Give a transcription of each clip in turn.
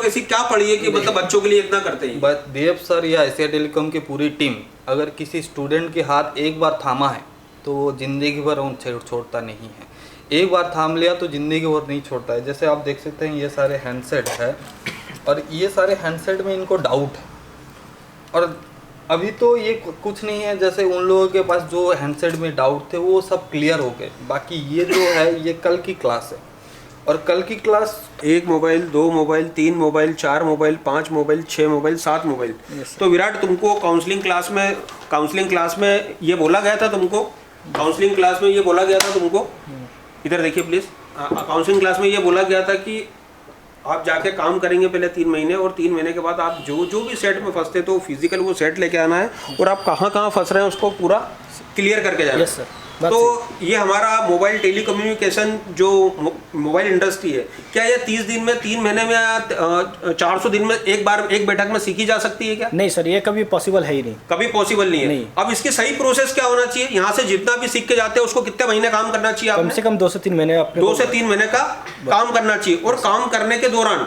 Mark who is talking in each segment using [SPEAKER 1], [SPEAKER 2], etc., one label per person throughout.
[SPEAKER 1] ऐसी क्या पढ़ी है कि मतलब बच्चों के लिए इतना करते हैं?
[SPEAKER 2] देव सर या एशिया टेलीकॉम की पूरी टीम अगर किसी स्टूडेंट के हाथ एक बार थामा है तो वो ज़िंदगी भर उन छोड़ता नहीं है। एक बार थाम लिया तो ज़िंदगी भर नहीं छोड़ता है। जैसे आप देख सकते हैं ये सारे हैंडसेट है और ये सारे हैंडसेट में इनको डाउट है और अभी तो ये कुछ नहीं है। जैसे उन लोगों के पास जो हैंडसेट में डाउट थे वो सब क्लियर हो गए। बाकी ये जो है ये कल की क्लास है और कल की class
[SPEAKER 1] 1 mobile, 2 mobile, 3 mobile, 4 mobile, 5 mobile, 6 mobile, 7 mobile. तो विराट, तुमको काउंसलिंग क्लास में ये बोला गया था तुमको? काउंसलिंग क्लास में ये बोला गया था तुमको? इधर देखिए प्लीज़। काउंसलिंग क्लास में ये बोला गया था कि आप जाके काम करेंगे पहले 3 महीने और 3 महीने के बाद आप जो भी सेट में फंसते तो फिजिकल वो सेट लेके आना है और आप कहाँ फंस रहे हैं उसको पूरा क्लियर करके जाना।
[SPEAKER 2] Yes sir.
[SPEAKER 1] तो ये हमारा मोबाइल टेलीकम्युनिकेशन जो मोबाइल इंडस्ट्री है, क्या ये 30 दिन में, 3 महीने में या 400 दिन में एक बैठक में सीखी जा सकती है क्या?
[SPEAKER 3] नहीं सर, ये कभी पॉसिबल है ही नहीं।
[SPEAKER 1] कभी पॉसिबल नहीं है। अब इसकी सही प्रोसेस क्या होना चाहिए? यहाँ से जितना भी सीख के जाते हैं उसको कितने महीने काम करना चाहिए?
[SPEAKER 3] कम से कम 2 से 3 महीने अपने
[SPEAKER 1] 2 से 3 महीने का काम करना चाहिए। और काम करने के दौरान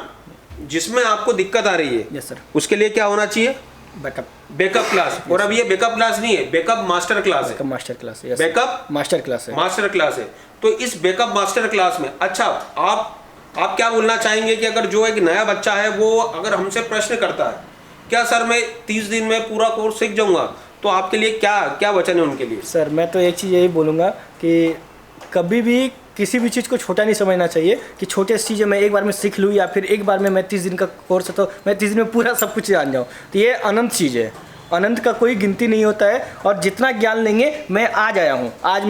[SPEAKER 1] जिसमें आपको दिक्कत आ रही है,
[SPEAKER 3] यस सर,
[SPEAKER 1] उसके लिए क्या होना चाहिए? Backup class. और अब ये बैकअप क्लास नहीं है, बैकअप मास्टर क्लास है।
[SPEAKER 3] मास्टर क्लास है।
[SPEAKER 1] बैकअप
[SPEAKER 3] मास्टर क्लास है।
[SPEAKER 1] मास्टर क्लास है। तो इस बैकअप मास्टर क्लास में अच्छा आप क्या बोलना चाहेंगे कि अगर जो एक नया बच्चा है वो अगर हमसे प्रश्न करता है, क्या सर मैं 30 दिन में पूरा कोर्स सीख जाऊंगा, तो आपके लिए क्या वचन है उनके लिए?
[SPEAKER 3] सर मैं तो एक चीज़ यही बोलूँगा कि कभी भी किसी भी चीज़ को छोटा नहीं समझना चाहिए कि छोटे चीज़ें मैं एक बार में सीख लूँ या फिर एक बार में मैं 30 दिन का कोर्स है तो मैं 30 दिन में पूरा सब कुछ जान जाऊँ। तो ये अनंत चीज़ है, अनंत का कोई गिनती नहीं होता है। और जितना ज्ञान लेंगे, मैं आज आया हूँ, आज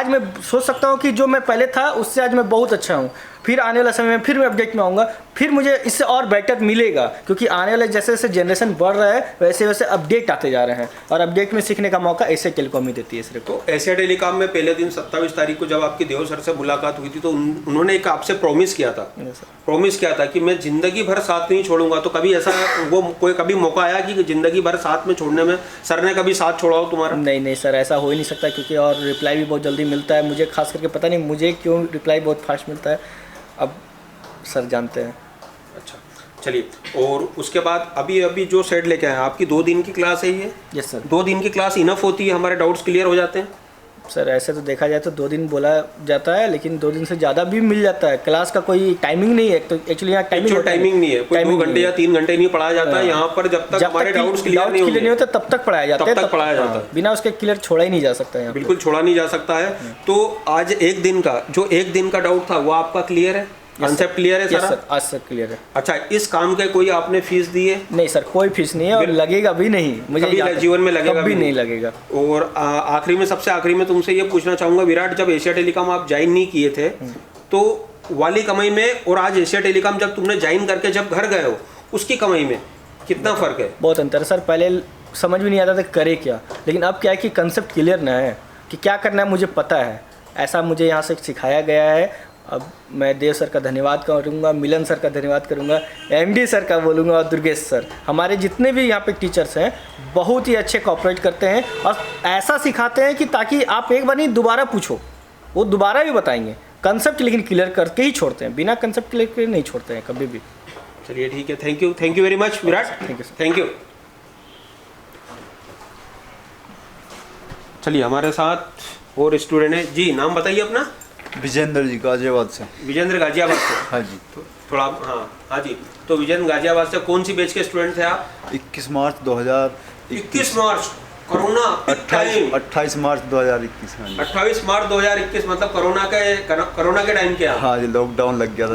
[SPEAKER 3] मैं सोच सकता हूँ कि जो मैं पहले था उससे आज मैं बहुत अच्छा हूँ। फिर आने वाला समय में फिर मैं अपडेट में आऊँगा, फिर मुझे इससे और बेटर मिलेगा, क्योंकि आने वाले जैसे जैसे जनरेशन बढ़ रहा है वैसे वैसे अपडेट आते जा रहे हैं और अपडेट में सीखने का मौका एशिया टेलीकॉम ही देती है सिर्फ।
[SPEAKER 1] तो एशिया टेलीकॉम में पहले दिन 27 तारीख को जब आपकी देव सर से मुलाकात हुई थी तो उन्होंने एक आपसे प्रॉमिस किया था कि मैं ज़िंदगी भर साथ नहीं छोड़ूंगा। तो कभी ऐसा कभी मौका आया कि ज़िंदगी भर साथ में छोड़ने में सर ने कभी साथ छोड़ा हो तुम्हारा?
[SPEAKER 3] नहीं सर, ऐसा हो ही नहीं सकता, क्योंकि और रिप्लाई भी बहुत जल्दी मिलता है मुझे, खास करके पता नहीं मुझे क्यों रिप्लाई बहुत फास्ट मिलता है, अब सर जानते हैं।
[SPEAKER 1] अच्छा चलिए, और उसके बाद अभी जो सेट लेके आए आपकी 2 दिन की क्लास है ये?
[SPEAKER 3] Yes sir.
[SPEAKER 1] 2 दिन की क्लास इनफ होती है, हमारे डाउट्स क्लियर हो जाते हैं?
[SPEAKER 3] सर ऐसे तो देखा जाए तो 2 दिन बोला जाता है, लेकिन 2 दिन से ज़्यादा भी मिल जाता है। क्लास का कोई टाइमिंग नहीं है, तो एक्चुअली यहाँ टाइमिंग
[SPEAKER 1] नहीं है, कोई 2 घंटे या 3 घंटे नहीं पढ़ाया जाता है यहाँ पर, जब तक हमारे डाउट्स क्लियर नहीं होते
[SPEAKER 3] तब तक पढ़ाया जाता है। बिना उसके क्लियर छोड़ा ही नहीं जा सकता है,
[SPEAKER 1] बिल्कुल छोड़ा नहीं जा सकता है। तो आज एक दिन का डाउट था वो आपका क्लियर है, कॉन्सेप्ट क्लियर है सारा?
[SPEAKER 3] आज सर क्लियर है।
[SPEAKER 1] अच्छा, इस काम के कोई आपने फीस दी है?
[SPEAKER 3] नहीं सर, कोई फीस नहीं है और लगेगा भी नहीं, मुझे
[SPEAKER 1] जीवन में लगेगा
[SPEAKER 3] भी नहीं लगेगा।
[SPEAKER 1] और सबसे आखिरी में तुमसे ये पूछना चाहूंगा विराट, जब एशिया टेलीकॉम आप ज्वाइन नहीं किए थे तो वाली कमाई में और आज एशिया टेलीकॉम जब तुमने ज्वाइन करके जब घर गए हो उसकी कमाई में कितना फर्क है?
[SPEAKER 3] बहुत अंतर है सर। पहले समझ भी नहीं आता था करे क्या, लेकिन अब क्या है कि कंसेप्ट क्लियर ना है कि क्या करना है, मुझे पता है। ऐसा मुझे यहाँ से सिखाया गया है। अब मैं देव सर का धन्यवाद करूँगा, मिलन सर का धन्यवाद करूँगा, एमडी सर का बोलूँगा और दुर्गेश सर, हमारे जितने भी यहाँ पे टीचर्स हैं बहुत ही अच्छे कोऑपरेट करते हैं और ऐसा सिखाते हैं कि ताकि आप एक बार नहीं दोबारा पूछो, वो दोबारा भी बताएंगे कंसेप्ट, लेकिन क्लियर करके ही छोड़ते हैं, बिना कंसेप्ट क्लियर के नहीं छोड़ते हैं कभी भी।
[SPEAKER 1] चलिए ठीक है, thank you very much Virat. Thank you. चलिए हमारे साथ और स्टूडेंट है जी, नाम बताइए अपना।
[SPEAKER 4] विजेंद्र जी, गाजियाबाद से।
[SPEAKER 1] विजेंद्र गाजियाबाद से?
[SPEAKER 4] हाँ जी।
[SPEAKER 1] तो थोड़ा हाँ जी। तो विजेंद्र गाजियाबाद से कौन सी बैच के स्टूडेंट थे आप?
[SPEAKER 4] 21 मार्च 2021।
[SPEAKER 1] 21 मार्च कोरोना
[SPEAKER 4] 28 मार्च 2021।
[SPEAKER 1] 28 मार्च 2021 मतलब कोरोना के टाइम क्या?
[SPEAKER 4] हाँ जी, लॉकडाउन लग गया था।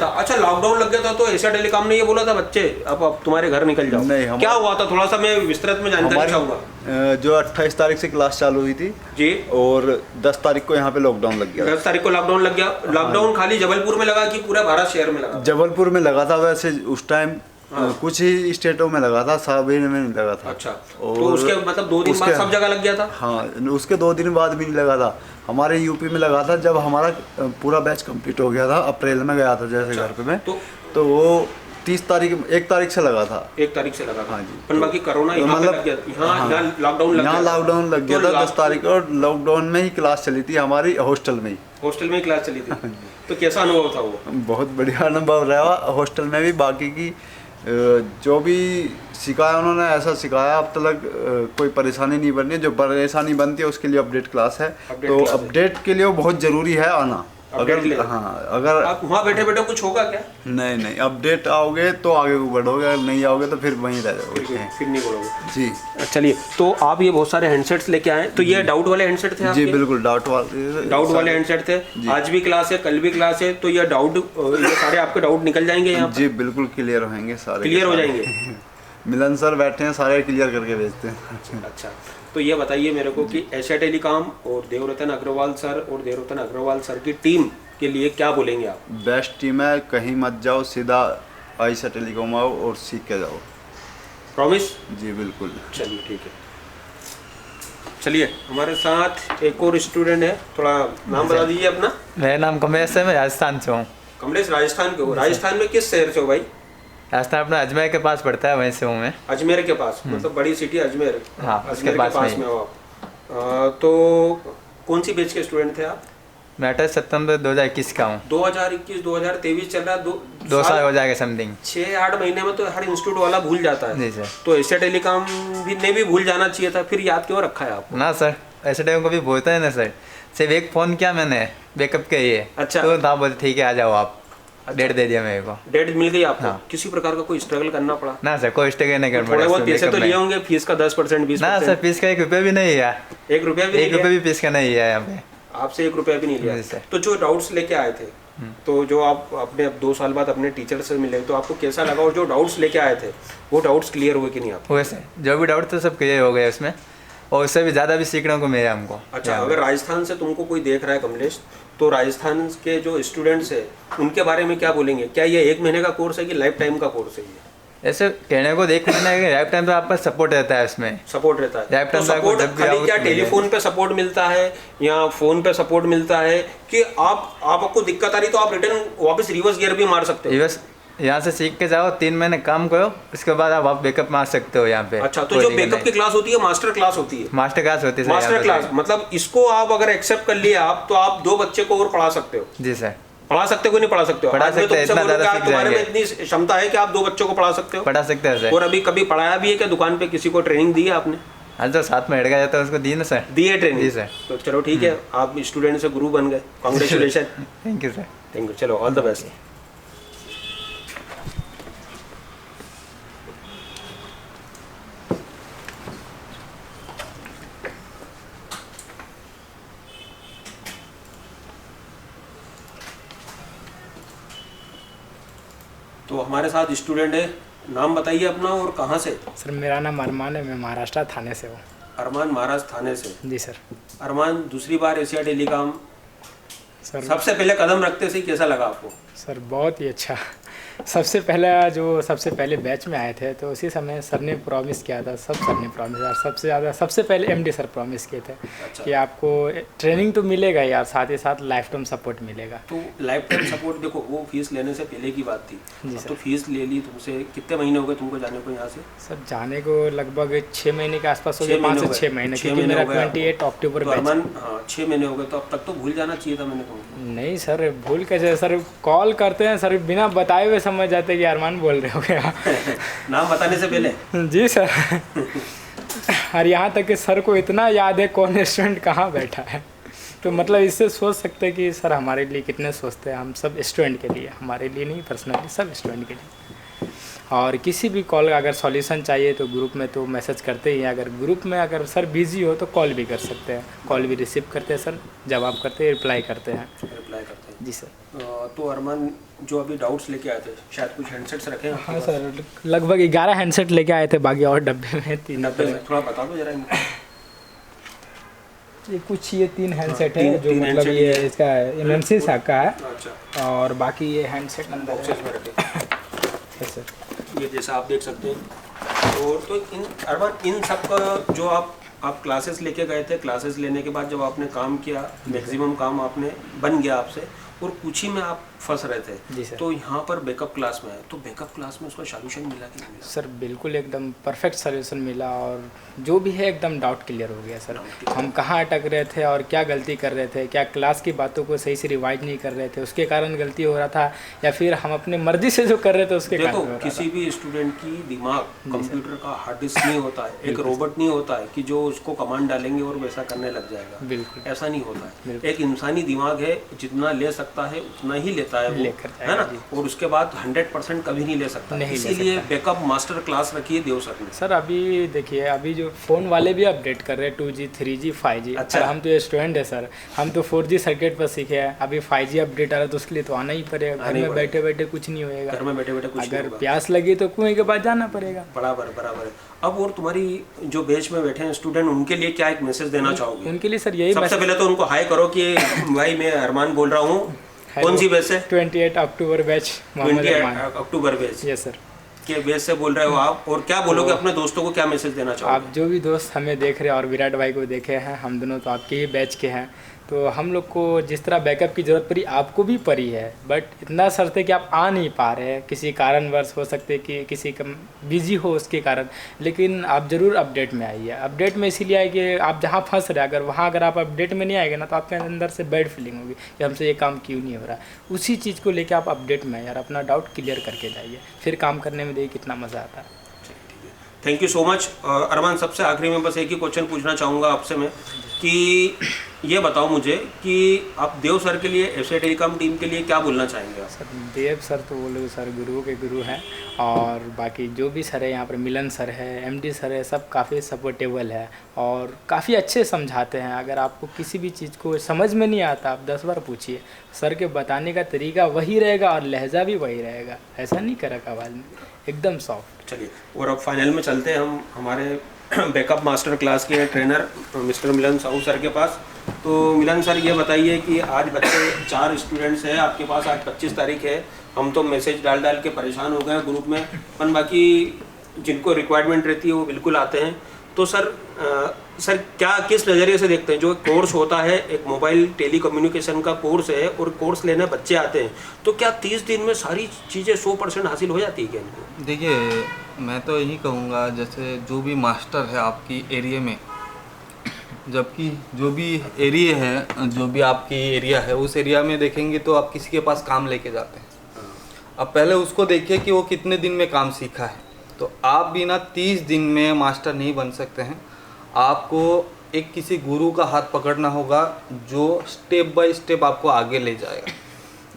[SPEAKER 1] अच्छा, लॉकडाउन लग गया था तो एशिया टेलीकॉम ने ये बोला था बच्चे अब तुम्हारे घर निकल जाओ?
[SPEAKER 4] नहीं,
[SPEAKER 1] क्या हुआ था थोड़ा सा मैं विस्तृत में जानकारी चाहूंगा।
[SPEAKER 4] जो 28 तारीख से क्लास चालू हुई थी
[SPEAKER 1] जी,
[SPEAKER 4] और 10 तारीख को यहाँ पे लॉकडाउन लग गया।
[SPEAKER 1] 10 तारीख को लॉकडाउन लग गया। लॉकडाउन खाली जबलपुर में लगा कि पूरा भारत शहर में लगा?
[SPEAKER 4] जबलपुर में लगा था वैसे उस टाइम। कुछ ही स्टेटों में लगा था, सभी में नहीं लगा था।
[SPEAKER 1] अच्छा, तो उसके मतलब 2 दिन बाद सब जगह लग गया था?
[SPEAKER 4] हाँ, उसके 2 दिन बाद भी नहीं लगा था। हमारे यूपी में लगा था जब हमारा पूरा बैच कंप्लीट हो गया था, अप्रैल में गया था जैसे घर पे में। तो वो 1 तारीख से लगा था।
[SPEAKER 1] 1 तारीख से लगा था।
[SPEAKER 4] हाँ जी।
[SPEAKER 1] पर बाकी कोरोना यहाँ लग गया, यहाँ लॉकडाउन लग गया।
[SPEAKER 4] यहाँ लॉकडाउन लग गया था 10 तारीख, और लॉकडाउन में ही क्लास चली थी हमारी हॉस्टल में ही।
[SPEAKER 1] हॉस्टल में ही क्लास चली थी, तो कैसा अनुभव था वो?
[SPEAKER 4] बहुत बढ़िया अनुभव रहा हॉस्टल में भी। बाकी की जो भी सिखाया उन्होंने ऐसा सिखाया, अब तक कोई परेशानी नहीं बनी। जो परेशानी बनती है उसके लिए अपडेट क्लास है, तो अपडेट के लिए वो बहुत ज़रूरी है आना। अगर हाँ, अगर
[SPEAKER 1] आप वहाँ बैठे बैठे कुछ होगा क्या?
[SPEAKER 4] नहीं, अपडेट आओगे तो आगे को बढ़ोगे, अगर नहीं आओगे तो फिर वहीं रह जाओगे,
[SPEAKER 1] फिर नहीं बढ़ोगे
[SPEAKER 4] जी।
[SPEAKER 1] चलिए, तो आप ये बहुत सारे हैंडसेट्स लेके आए, तो ये डाउट वाले हैंडसेट थे आपके?
[SPEAKER 4] जी बिल्कुल, डाउट
[SPEAKER 1] वाले हैंडसेट थे। आज भी क्लास है, कल भी क्लास है, तो ये सारे आपके डाउट निकल जाएंगे यहाँ?
[SPEAKER 4] जी बिल्कुल, क्लियर होंगे सारे,
[SPEAKER 1] क्लियर हो जाएंगे।
[SPEAKER 4] मिलन सर बैठे हैं, सारे क्लियर करके भेजते हैं।
[SPEAKER 1] अच्छा, तो ये बताइए मेरे को कि एशिया टेलीकॉम और देवरतन अग्रवाल सर और देवरतन अग्रवाल सर की टीम के लिए क्या बोलेंगे आप?
[SPEAKER 4] बेस्ट टीम है, कहीं मत जाओ, सीधा एशिया टेलीकॉम आओ और सीख के जाओ।
[SPEAKER 1] प्रॉमिस?
[SPEAKER 4] जी बिल्कुल।
[SPEAKER 1] चलिए ठीक है। चलिए, हमारे साथ एक और स्टूडेंट है, थोड़ा नाम बता दीजिए अपना।
[SPEAKER 5] मेरा नाम कमलेश है, मैं राजस्थान से हूँ।
[SPEAKER 1] कमलेश, राजस्थान के हो? राजस्थान में किस शहर से हो भाई?
[SPEAKER 5] राजस्थान अपना अजमेर के पास पड़ता है, वहीं से हूँ मैं।
[SPEAKER 1] अजमेर के पास, मतलब बड़ी सिटी अजमेर।
[SPEAKER 5] हाँ,
[SPEAKER 1] अजमेर के पास में हो आप। तो कौन सी बैच के स्टूडेंट थे आप?
[SPEAKER 5] मैं 28 सितंबर 2021 का हूँ।
[SPEAKER 1] 2021-2023 चल रहा है,
[SPEAKER 5] 2 साल हो जाएगा समथिंग।
[SPEAKER 1] 6-8 महीने में तो हर इंस्टीट्यूट वाला भूल जाता है।
[SPEAKER 5] जी सर।
[SPEAKER 1] तो एशिया टेलीकॉम ने भी भूल जाना चाहिए था, फिर याद क्यों रखा है आपको?
[SPEAKER 5] ना सर, ऐसे टाइम को भी बोलता है ना सर, सिर्फ एक फ़ोन किया मैंने बैकअप के लिए।
[SPEAKER 1] अच्छा।
[SPEAKER 5] तो था बोलते ठीक है आ जाओ आप। डेट दे दिया मेरे को।
[SPEAKER 1] डेट मिल गई आपको?
[SPEAKER 5] हाँ।
[SPEAKER 1] किसी प्रकार का कोई स्ट्रगल करना पड़ा?
[SPEAKER 5] ना सर, कोई स्ट्रगल नहीं करना
[SPEAKER 1] थोड़े बहुत पैसे तो लिए होंगे, फीस का 10%, 20%?
[SPEAKER 5] ना सर, फीस का 1 रुपया भी नहीं है।
[SPEAKER 1] 1 रुपया भी?
[SPEAKER 5] 1 रुपया भी फीस का नहीं है यहाँ पे।
[SPEAKER 1] आपसे 1 रुपया भी नहीं लिया?
[SPEAKER 5] जी सर।
[SPEAKER 1] तो जो डाउट्स लेके आए थे, तो जो आप अपने अब 2 साल बाद अपने टीचर से मिले, तो आपको कैसा लगा? और जो डाउट्स लेके आए थे वो डाउट्स क्लियर हुए कि नहीं आपको?
[SPEAKER 5] हुए सर, जो भी डाउट थे सब क्लियर हो गए उसमें, और उससे भी ज़्यादा भी सीखने को मिला हमको।
[SPEAKER 1] अच्छा, अगर राजस्थान से तुमको कोई देख रहा है कमलेश, तो राजस्थान के जो स्टूडेंट्स हैं उनके बारे में क्या बोलेंगे? क्या ये 1 महीने का कोर्स है कि लाइफ टाइम का कोर्स है ये?
[SPEAKER 5] ऐसे कहने को देख लेना है, लाइफ टाइम तो आपका सपोर्ट रहता है इसमें।
[SPEAKER 1] सपोर्ट रहता है?
[SPEAKER 5] लाइफ
[SPEAKER 1] तो
[SPEAKER 5] टाइम
[SPEAKER 1] सपोर्ट
[SPEAKER 5] जब भी
[SPEAKER 1] खाली
[SPEAKER 5] आओ
[SPEAKER 1] क्या
[SPEAKER 5] तो
[SPEAKER 1] टेलीफोन पे सपोर्ट मिलता है या फोन पे सपोर्ट मिलता है, कि आपको दिक्कत आ रही तो आप रिटर्न वापस रिवर्स गियर भी मार सकते हो?
[SPEAKER 5] रिवर्स यहाँ से सीख के जाओ, 3 महीने काम करो, उसके बाद आप बैकअप मार सकते हो यहाँ पे।
[SPEAKER 1] अच्छा, तो जो बैकअप की क्लास होती है मास्टर क्लास होती है?
[SPEAKER 5] मास्टर क्लास होती है सर।
[SPEAKER 1] मास्टर क्लास मतलब इसको आप अगर एक्सेप्ट कर लिए आप, तो आप 2 बच्चे को और पढ़ा सकते हो?
[SPEAKER 5] जी सर।
[SPEAKER 1] पढ़ा सकते हो कि नहीं पढ़ा सकते हो?
[SPEAKER 5] पढ़ा
[SPEAKER 1] आज मैं
[SPEAKER 5] सकते हैं,
[SPEAKER 1] तुमसे
[SPEAKER 5] इतना
[SPEAKER 1] बोलूं कि
[SPEAKER 5] ज़्यादा
[SPEAKER 1] आज
[SPEAKER 5] सीख
[SPEAKER 1] तुम्हारे में
[SPEAKER 5] जाएंगे।
[SPEAKER 1] इतनी क्षमता है कि आप 2 बच्चों को पढ़ा सकते हो?
[SPEAKER 5] पढ़ा सकते हैं सर।
[SPEAKER 1] और अभी कभी पढ़ाया भी है क्या? दुकान पे किसी को ट्रेनिंग दी है आपने?
[SPEAKER 5] हाँ, जो साथ में हटका जाता है उसको दी ना सर।
[SPEAKER 1] दी है ट्रेनिंग?
[SPEAKER 5] जी सर।
[SPEAKER 1] तो चलो ठीक है, आप स्टूडेंट से गुरु बन गए, congratulation.
[SPEAKER 5] Thank you sir.
[SPEAKER 1] Thank you, चलो ऑल द बेस्ट। तो हमारे साथ स्टूडेंट है, नाम बताइए अपना और कहाँ से?
[SPEAKER 6] सर मेरा नाम अरमान है, मैं महाराष्ट्र थाने से हूँ।
[SPEAKER 1] अरमान, महाराष्ट्र थाने से?
[SPEAKER 6] जी सर।
[SPEAKER 1] अरमान, दूसरी बार एशिया टेलीकॉम
[SPEAKER 6] सर
[SPEAKER 1] सबसे पहले कदम रखते से कैसा लगा आपको?
[SPEAKER 6] सर बहुत ही अच्छा। सबसे पहले बैच में आए थे तो उसी समय सर ने प्रॉमिस किया था, सर ने प्रॉमिस, यार सबसे पहले एमडी सर प्रॉमिस किए थे।
[SPEAKER 1] अच्छा।
[SPEAKER 6] कि आपको ट्रेनिंग तो मिलेगा यार, साथ ही साथ लाइफ टाइम सपोर्ट मिलेगा।
[SPEAKER 1] तो लाइफ टाइम सपोर्ट, देखो वो फीस लेने से पहले की बात थी।
[SPEAKER 6] जी
[SPEAKER 1] अब
[SPEAKER 6] सर।
[SPEAKER 1] तो फीस ले ली तुमसे, कितने महीने हो गए तुमको जाने को यहाँ से?
[SPEAKER 6] सर जाने को लगभग 6 महीने के आसपास हो
[SPEAKER 1] 6
[SPEAKER 6] गए, 5
[SPEAKER 1] महीने हो
[SPEAKER 6] से
[SPEAKER 1] गए।
[SPEAKER 6] 6 महीने,
[SPEAKER 1] 6
[SPEAKER 6] क्योंकि
[SPEAKER 1] महीने
[SPEAKER 6] मेरा
[SPEAKER 1] हो गए आपको।
[SPEAKER 6] 28 अक्टूबर
[SPEAKER 1] तो
[SPEAKER 6] बैच।
[SPEAKER 1] अरमान, हाँ 6 महीने हो गए, तो अब तक तो भूल जाना चाहिए था मैंने तुमको।
[SPEAKER 6] नहीं सर, भूल कैसे? सर कॉल करते हैं सर, बिना बताए हुए समझ जाते हैं कि अरमान बोल रहे हो गया।
[SPEAKER 1] नाम बताने से पहले?
[SPEAKER 6] जी सर। और यहाँ तक कि सर को इतना याद है कौन स्टूडेंट कहाँ बैठा है, तो मतलब इससे सोच सकते हैं कि सर हमारे लिए कितने सोचते हैं। हम सब स्टूडेंट के लिए, हमारे लिए नहीं पर्सनली, सब स्टूडेंट के लिए। और किसी भी कॉल का अगर सॉल्यूशन चाहिए तो ग्रुप में तो मैसेज करते ही हैं। अगर ग्रुप में अगर सर बिजी हो तो कॉल भी कर सकते हैं, कॉल भी रिसीव करते हैं सर, जवाब करते हैं, रिप्लाई करते हैं।
[SPEAKER 1] रिप्लाई करते हैं?
[SPEAKER 6] जी सर।
[SPEAKER 1] तो अरमान, जो अभी डाउट्स लेके आए थे, शायद कुछ हैंडसेट्स रखे हैं आपके
[SPEAKER 6] हाँ
[SPEAKER 1] पास?
[SPEAKER 6] सर, लगभग 11 हैंडसेट लेके आए थे, बाकी और डब्बे में 3
[SPEAKER 1] डब्बे में थोड़ा बता दो जरा इनको।
[SPEAKER 6] ये कुछ ये 3 हैंडसेट है, जो
[SPEAKER 1] तीन
[SPEAKER 6] मतलब
[SPEAKER 1] handset
[SPEAKER 6] ये
[SPEAKER 1] है।
[SPEAKER 6] इसका एमएनसी का है,
[SPEAKER 1] अच्छा,
[SPEAKER 6] और बाकी ये हैंडसेट नंबर
[SPEAKER 1] बॉक्सेस में रखे
[SPEAKER 6] है सर।
[SPEAKER 1] ये जैसा आप देख सकते हैं। और तो इन अरमान, इन सब का जो आप क्लासेस लेके गए थे, क्लासेस लेने के बाद जब आपने काम किया, मैक्सिमम काम आपने बन गया आपसे, और कुछ ही में आप फंस रहे
[SPEAKER 6] जी
[SPEAKER 1] थे,
[SPEAKER 6] सर।
[SPEAKER 1] तो यहाँ पर बैकअप क्लास में है, तो बैकअप क्लास में उसका सॉल्यूशन मिला कि नहीं मिला?
[SPEAKER 6] सर बिल्कुल एकदम परफेक्ट सॉल्यूशन मिला और जो भी है एकदम डाउट क्लियर हो गया सर। हम कहाँ अटक रहे थे और क्या गलती कर रहे थे, क्या क्लास की बातों को सही से रिवाइज नहीं कर रहे थे उसके कारण गलती हो रहा था, या फिर हम अपने मर्जी से जो कर रहे थे उसके कारण
[SPEAKER 1] देखो,
[SPEAKER 6] हो रहा
[SPEAKER 1] किसी भी स्टूडेंट की दिमाग कंप्यूटर का हार्ड डिस्क नहीं होता है, एक रोबोट नहीं होता है कि जो उसको कमांड डालेंगे और वैसा करने लग जाएगा।
[SPEAKER 6] बिल्कुल।
[SPEAKER 1] ऐसा नहीं होता है, एक इंसानी दिमाग है, जितना ले सकता है उतना ही लेता है वो,
[SPEAKER 6] लेकर
[SPEAKER 1] है ना, और उसके बाद 100% कभी नहीं ले सकता।
[SPEAKER 6] नहीं ले
[SPEAKER 1] इसीलिए बैकअप मास्टर क्लास रखी है देव सर ने।
[SPEAKER 6] सर अभी देखिए, अभी जो फ़ोन वाले भी अपडेट कर रहे हैं 2G 3G 5G।
[SPEAKER 1] अच्छा।
[SPEAKER 6] और हम तो स्टूडेंट है सर, हम तो 4G सर्किट पर सीखे हैं, अभी 5G अपडेट आ रहा है तो उसके लिए तो आना ही पड़ेगा। घर में बैठे बैठे कुछ नहीं होएगा,
[SPEAKER 1] घर में बैठे बैठे कुछ नहीं
[SPEAKER 6] अगर
[SPEAKER 1] होगा।
[SPEAKER 6] प्यास लगी तो कुएं के पास जाना पड़ेगा।
[SPEAKER 1] बराबर बराबर है। अब और तुम्हारी जो बैच में बैठे हैं स्टूडेंट, उनके लिए क्या एक मैसेज देना चाहोगे?
[SPEAKER 6] उनके लिए सर यही
[SPEAKER 1] सबसे पहले तो उनको हाई करो कि भाई मैं अरमान बोल रहा हूँ। कौन सी बैच से?
[SPEAKER 6] 28 अक्टूबर बैच, मोहम्मद
[SPEAKER 1] 28
[SPEAKER 6] अरमान।
[SPEAKER 1] अक्टूबर बैच
[SPEAKER 6] यस सर।
[SPEAKER 1] के बैच से बोल रहे हो आप, और क्या बोलोगे अपने दोस्तों को, क्या मैसेज देना चाहोगे?
[SPEAKER 6] आप जो भी दोस्त हमें देख रहे हैं और विराट भाई को देखे हैं, हम दोनों तो आपके ही बैच के हैं, तो हम लोग को जिस तरह बैकअप की ज़रूरत पड़ी आपको भी पड़ी है, बट इतना शर्त है कि आप आ नहीं पा रहे हैं, किसी कारणवश हो सकते कि किसी का बिजी हो उसके कारण, लेकिन आप ज़रूर अपडेट में आइए। अपडेट में इसीलिए आए कि आप जहाँ फंस रहे, अगर आप अपडेट में नहीं आएंगे ना तो आपके अंदर से बैड फीलिंग होगी कि हमसे ये काम क्यों नहीं हो रहा। उसी चीज़ को लेकर आप अपडेट में आइए और अपना डाउट क्लियर करके जाइए, फिर काम करने में देखिए कितना मज़ा आता है।
[SPEAKER 1] Thank you so much. Arman, सबसे आखिरी में बस एक ही क्वेश्चन पूछना चाहूँगा आपसे मैं कि ये बताओ मुझे कि आप देव सर के लिए, एफसीआई टेलीकॉम टीम के लिए क्या बोलना चाहेंगे आप?
[SPEAKER 6] सर देव सर तो वो लोग सर गुरुओं के गुरु हैं, और बाकी जो भी सर है यहाँ पर, मिलन सर है, एमडी सर है, सब काफ़ी सपोर्टेबल है और काफ़ी अच्छे समझाते हैं। अगर आपको किसी भी चीज़ को समझ में नहीं आता आप 10 बार पूछिए, सर के बताने का तरीका वही रहेगा और लहजा भी वही रहेगा, ऐसा नहीं कर रखा आवाज़ में, एकदम सॉफ्ट।
[SPEAKER 1] चलिए, और अब फाइनल में चलते हैं हम हमारे बैकअप मास्टर क्लास के ट्रेनर मिस्टर मिलन साहू सर के पास। तो मिलन सर, ये बताइए कि आज बच्चे 4 स्टूडेंट्स हैं आपके पास, आज 25 तारीख है, हम तो मैसेज डाल डाल के परेशान हो गए हैं ग्रुप में, पर बाकी जिनको रिक्वायरमेंट रहती है वो बिल्कुल आते हैं। तो सर क्या किस नज़रिए से देखते हैं, जो कोर्स होता है एक मोबाइल टेलीकम्युनिकेशन का कोर्स है और कोर्स लेने बच्चे आते हैं, तो क्या 30 दिन में सारी चीज़ें 100% हासिल हो जाती है क्या इनको?
[SPEAKER 2] देखिए, मैं तो यही कहूँगा, जैसे जो भी मास्टर है आपकी एरिया में, जबकि जो भी एरिया है, जो भी आपकी एरिया है, उस एरिया में देखेंगे तो आप किसी के पास काम लेके जाते हैं। अब पहले उसको देखिए कि वो कितने दिन में काम सीखा है। तो आप भी ना 30 दिन में मास्टर नहीं बन सकते हैं, आपको एक किसी गुरु का हाथ पकड़ना होगा जो स्टेप बाय स्टेप आपको आगे ले जाएगा।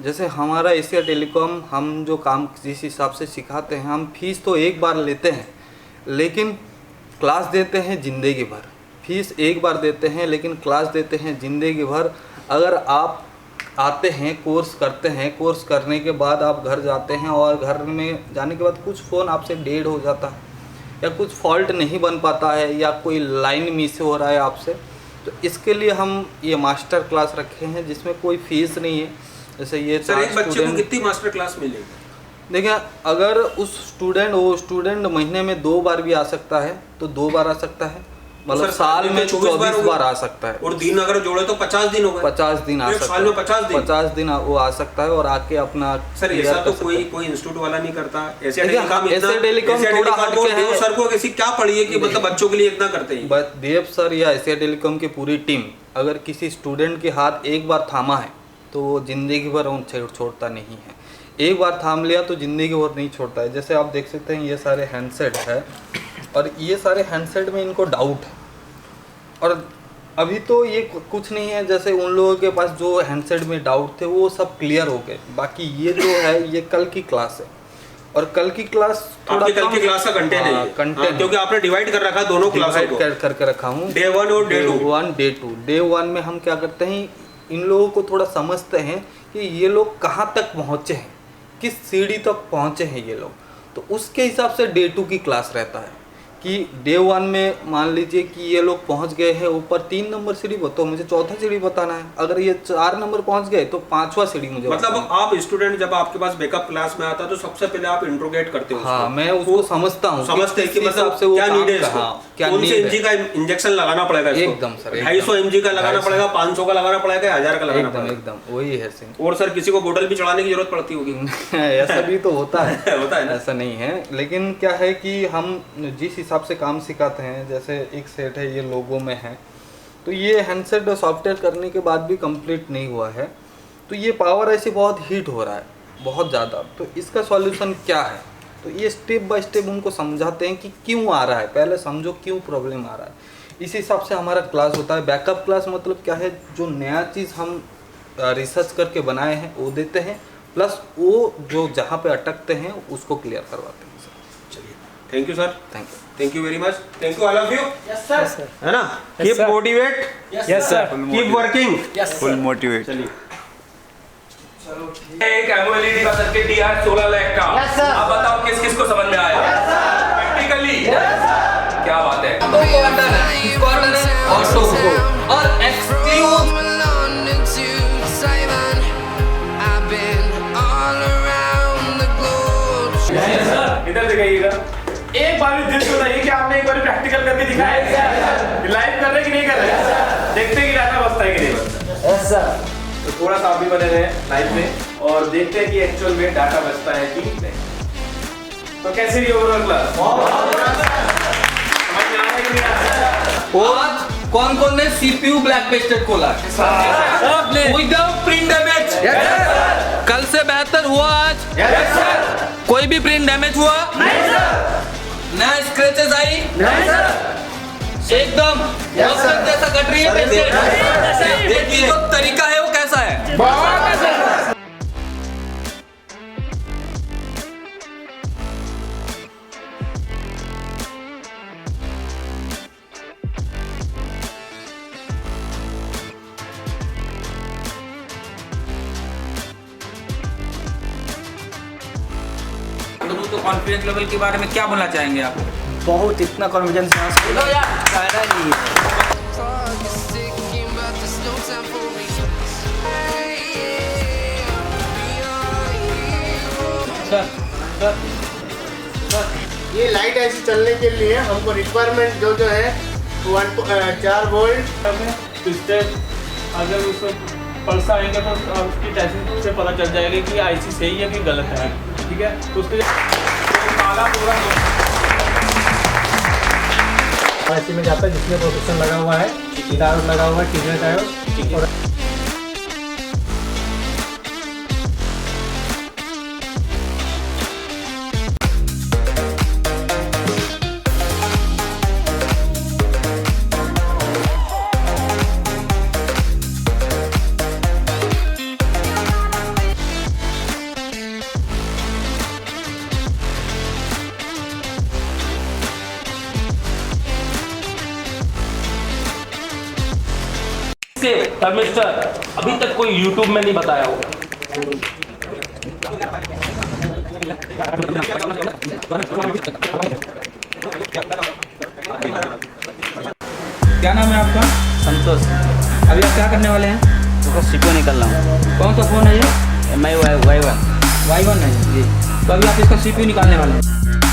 [SPEAKER 2] जैसे हमारा एशिया टेलीकॉम, हम जो काम जिस हिसाब से सिखाते हैं, हम फीस तो एक बार लेते हैं लेकिन क्लास देते हैं ज़िंदगी भर। फीस एक बार देते हैं लेकिन क्लास देते हैं ज़िंदगी भर। अगर आप आते हैं, कोर्स करते हैं, कोर्स करने के बाद आप घर जाते हैं और घर में जाने के बाद कुछ फ़ोन आपसे डेड हो जाता है या कुछ फॉल्ट नहीं बन पाता है या कोई लाइन मिस हो रहा है आपसे, तो इसके लिए हम ये मास्टर क्लास रखे हैं जिसमें कोई फीस नहीं है। जैसे ये
[SPEAKER 1] सर, एक बच्चे को कितनी मास्टर क्लास मिलेगी?
[SPEAKER 2] देखिए, अगर वो स्टूडेंट महीने में 2 बार भी आ सकता है तो 2 बार आ सकता है, मतलब साल में 24 बार आ सकता है,
[SPEAKER 1] और दिन अगर जोड़े तो 50 दिन हो गए।
[SPEAKER 2] 50 दिन आ सकता है,
[SPEAKER 1] साल में 50
[SPEAKER 2] दिन वो आ सकता है और आके अपना।
[SPEAKER 1] सर ऐसा तो कोई इंस्टीट्यूट वाला नहीं करता।
[SPEAKER 2] एशिया टेलीकॉम थोड़ा हटके है।
[SPEAKER 1] सर को किसी क्या पड़ी है कि मतलब बच्चों के लिए इतना करते हैं?
[SPEAKER 2] बस देव सर या एशिया टेलीकॉम की पूरी टीम अगर किसी स्टूडेंट के हाथ एक बार थामा है तो वो ज़िंदगी भर उन छोड़ता नहीं है। एक बार थाम लिया तो ज़िंदगी भर नहीं छोड़ता है। जैसे आप देख सकते हैं ये सारे हैंडसेट है और ये सारे हैंडसेट में इनको डाउट है, और अभी तो ये कुछ नहीं है। जैसे उन लोगों के पास जो हैंडसेट में डाउट थे वो सब क्लियर हो गए। बाकी ये जो है ये कल की क्लास है और कल की क्लास
[SPEAKER 1] थोड़ा कल की क्लास का कंटेंट है,
[SPEAKER 2] कंटेंट
[SPEAKER 1] क्योंकि आपने डिवाइड कर रखा दोनों क्लासों को
[SPEAKER 2] करके रखा हूँ,
[SPEAKER 1] डे 1 और डे 2।
[SPEAKER 2] डे 1 में हम क्या करते हैं, इन लोगों को थोड़ा समझते हैं कि ये लोग कहाँ तक पहुँचे हैं, किस सीढ़ी तक पहुँचे हैं ये लोग। तो उसके हिसाब से डे 2 की क्लास रहता है कि डे 1 में मान लीजिए कि ये लोग पहुंच गए हैं ऊपर 3 नंबर सीढ़ी पर, तो मुझे चौथा सीढ़ी बताना है। अगर ये 4 नंबर पहुंच गए तो 5वां सीढ़ी मुझे
[SPEAKER 1] मतलब आप स्टूडेंट जब आपके पास बैकअप क्लास में आता है तो सबसे पहले आप इंट्रोगेट करते हो उसको।
[SPEAKER 2] हाँ, मैं उसको समझता हूँ,
[SPEAKER 1] समझते हैं कि
[SPEAKER 2] किस हिसाब
[SPEAKER 1] मतलब
[SPEAKER 2] से वो
[SPEAKER 1] क्या
[SPEAKER 2] काम
[SPEAKER 1] नीड है
[SPEAKER 2] का-
[SPEAKER 1] इसको,
[SPEAKER 2] हाँ, क्या
[SPEAKER 1] कौन से
[SPEAKER 2] need
[SPEAKER 1] एमजी
[SPEAKER 2] है।
[SPEAKER 1] का इंजेक्शन लगाना पड़ेगा इसको,
[SPEAKER 2] एकदम सर,
[SPEAKER 1] 250 एमजी का लगाना पड़ेगा, 500 का लगाना पड़ेगा, 1000 का लगाना
[SPEAKER 2] एकदम
[SPEAKER 1] पड़ेगा।
[SPEAKER 2] एकदम वही है सीन।
[SPEAKER 1] और सर किसी को बोतल भी चढ़ाने की जरूरत पड़ती होगी।
[SPEAKER 2] ऐसा भी तो होता है
[SPEAKER 1] होता है ना।
[SPEAKER 2] ऐसा नहीं है, लेकिन क्या है कि हम जिस हिसाब से काम सिखाते हैं, जैसे एक सेट है ये लोगो में है, तो ये हैंडसेट सॉफ्टवेयर करने के बाद भी कंप्लीट नहीं हुआ है, तो ये पावर ऐसे बहुत हीट हो रहा है बहुत ज़्यादा। तो इसका सॉल्यूशन क्या है, तो ये स्टेप बाय स्टेप उनको समझाते हैं कि क्यों आ रहा है, पहले समझो क्यों प्रॉब्लम आ रहा है। इस हिसाब से हमारा क्लास होता है। बैकअप क्लास मतलब क्या है, जो नया चीज़ हम रिसर्च करके बनाए हैं वो देते हैं, प्लस वो जो जहाँ पे अटकते हैं उसको क्लियर करवाते हैं सर।
[SPEAKER 1] चलिए, thank you sir,
[SPEAKER 2] thank you.
[SPEAKER 1] Thank you very much, thank you all of you.
[SPEAKER 3] Yes sir,
[SPEAKER 1] है ना,
[SPEAKER 6] Yes,
[SPEAKER 1] keep
[SPEAKER 6] sir.
[SPEAKER 1] Motivate,
[SPEAKER 6] yes sir,
[SPEAKER 1] keep working.
[SPEAKER 3] Yes
[SPEAKER 4] full motivate.
[SPEAKER 1] चलिए,
[SPEAKER 7] एक एमओएलईडी का सर्किट दिया है 16 लाख का।
[SPEAKER 3] Yes, sir.
[SPEAKER 7] अब बताओ किस किस को समझ में आया? प्रैक्टिकली क्या बात है?
[SPEAKER 2] और एक्सक्लूड
[SPEAKER 6] इधर दिखाइएगा। एक बार भी दिल से बताइए कि आपने एक बार प्रैक्टिकल करके दिखाया है, लाइव कर रहे हैं कि नहीं कर रहे, देखते हैं कि डाटा बचता है कि नहीं बचता। तो थोड़ा सा आप भी बने रहे लाइव में और देखते हैं कि एक्चुअल में डाटा बचता है कि नहीं। तो कैसी रही ओवरऑल क्लास? समझ में आ रहा है कि नहीं आ रहा है?
[SPEAKER 2] आज कौन कौन ने सीपीयू ब्लैक पेस्टेड खोला? Without print damage. कल से बेहतर हुआ आज? कोई भी प्रिंट डैमेज हुआ? नया स्क्रैचेस आई? एकदम जैसा कट रही है पेस्टेड। देखिए जो तरीका है वो कैसा है।
[SPEAKER 7] लोगों को कॉन्फिडेंस लेवल के बारे में क्या बोलना चाहेंगे आप?
[SPEAKER 3] बहुत इतना कॉन्फिडेंस यहाँ से कहना नहीं है।
[SPEAKER 8] ये लाइट ऐसी चलने के लिए हमको रिक्वायरमेंट जो जो है 4 वोल्ट
[SPEAKER 6] पिस्टन अगर उसको पल्स आएंगे तो उसकी टेस्टिंग से पता चल जाएगा कि आईसी सही है कि गलत है, ठीक है। तो उसके काला पूरा आईसी में जाता है जिसमें प्रोटेक्शन लगा हुआ है, डायोड लगा हुआ है, टीजर डायोड। और
[SPEAKER 7] मिस्टर अभी तक कोई YouTube में नहीं बताया होगा।
[SPEAKER 9] क्या नाम है आपका?
[SPEAKER 10] संतोष।
[SPEAKER 9] अभी आप क्या करने वाले हैं?
[SPEAKER 10] तो सीपो निकल रहा हूँ।
[SPEAKER 9] कौन सा फ़ोन है ये?
[SPEAKER 10] MI Y1।
[SPEAKER 9] Y1 है जी। तो अभी आप इसका CPU निकालने वाले हैं।